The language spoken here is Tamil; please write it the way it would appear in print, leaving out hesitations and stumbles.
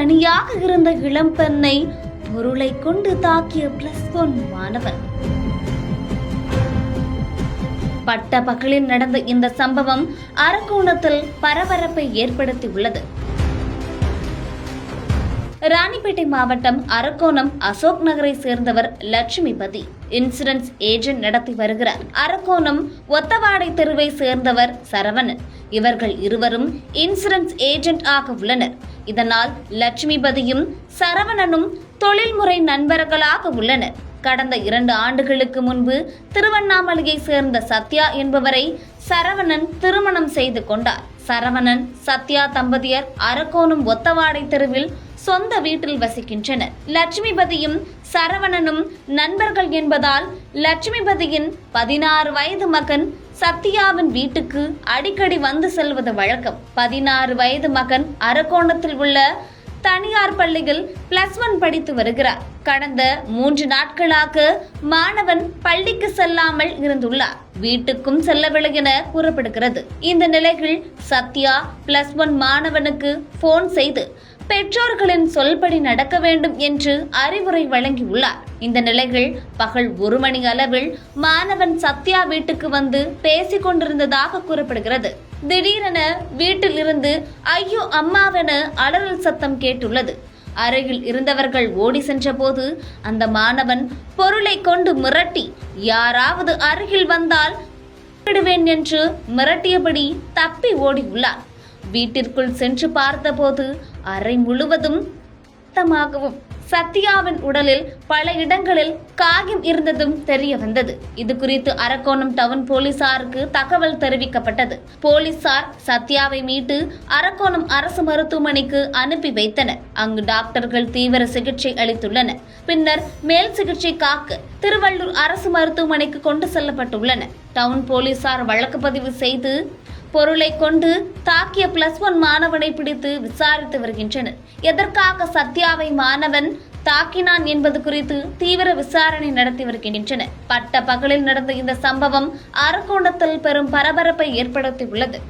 தனியாக இருந்த இளம்பெண்ணை பொருளை கொண்டு தாக்கிய +1 மாணவன். பட்ட பகலில் நடந்த இந்த சம்பவம் அரக்கோணத்தில் பரபரப்பை ஏற்படுத்தியுள்ளது. ராணிப்பேட்டை மாவட்டம் அரக்கோணம் அசோக் நகரை சேர்ந்தவர் லட்சுமிபதி இன்சூரன்ஸ் ஏஜென்ட் நடத்தி வருகிறார். அரக்கோணம் ஒத்தவாடை தெருவை சேர்ந்தவர் சரவணன். இவர்கள் இருவரும் இன்சூரன்ஸ் ஏஜென்ட் ஆக உள்ளனர். இதனால் லட்சுமிபதியும் சரவணனும் தொழில்முறை நண்பர்களாக உள்ளனர். கடந்த 2 ஆண்டுகளுக்கு முன்பு திருவண்ணாமலையை சேர்ந்த சத்யா என்பவரை சரவணன் திருமணம் செய்து கொண்டார். சரவணன் சத்யா தம்பதியர் அரக்கோணம் ஒத்தவாடை தெருவில் சொந்த வீட்டில் வசிக்கின்றனர். லட்சுமிபதியும் சரவணனும் நண்பர்கள் என்பதால் லட்சுமிபதியின் 16 வயது மகன் சத்யாவின் வீட்டுக்கு அடிக்கடி வந்து செல்வது வழக்கம். 16 வயது மகன் அரக்கோணத்தில் உள்ள தனியார் பள்ளியில் +1 படித்து வருகிறார். கடந்த 3 நாட்களாக மாணவன் பள்ளிக்கு செல்லாமல் இருந்துள்ளார். வீட்டுக்கும் செல்லவில்லை என கூறப்படுகிறது. இந்த நிலையில் சத்யா +1 மாணவனுக்கு போன் செய்து பெற்றோர்களின் சொல்படி நடக்க வேண்டும் என்று அறிவுரை வழங்கியுள்ளார். இந்த நிலையில் பகல் 1 மணி அளவில் மாணவன் சத்யா வீட்டுக்கு வந்து பேசிக் கொண்டிருந்ததாக கூறப்படுகிறது. திடீரென வீட்டில் இருந்து ஐயோ அம்மாவென அலறல் சத்தம் கேட்டுள்ளது. அருகில் இருந்தவர்கள் ஓடி சென்ற போது அந்த மாணவன் பொருளை கொண்டு மிரட்டி யாராவது அருகில் வந்தால் விடுவேன் என்று மிரட்டியபடி தப்பி ஓடியுள்ளார். வீட்டிற்குள் சென்று பார்த்தபோது அறை முழுவதும் ரத்தமாகவும் சத்யாவின் உடலில் பல இடங்களில் காயம் இருந்ததும் தெரிய வந்தது. இது குறித்து அரக்கோணம் டவுன் போலீசாருக்கு தகவல் தெரிவிக்கப்பட்டது. போலீசார் சத்யாவை மீட்டு அரக்கோணம் அரசு மருத்துவமனைக்கு அனுப்பி வைத்தனர். அங்கு டாக்டர்கள் தீவிர சிகிச்சை அளித்துள்ளனர். பின்னர் மேல் சிகிச்சைக்காக திருவள்ளூர் அரசு மருத்துவமனைக்கு கொண்டு செல்லப்பட்டுள்ளனர். டவுன் போலீசார் வழக்கு பதிவு செய்து பொருளை கொண்டு தாக்கிய +1 மாணவனை பிடித்து விசாரித்து வருகின்றனர். எதற்காக சத்யாவை மாணவன் தாக்கினான் என்பது குறித்து தீவிர விசாரணை நடத்தி வருகின்றனர். பட்ட பகலில் நடந்த இந்த சம்பவம் அரக்கோணத்தில் பெரும் பரபரப்பை ஏற்படுத்தியுள்ளது.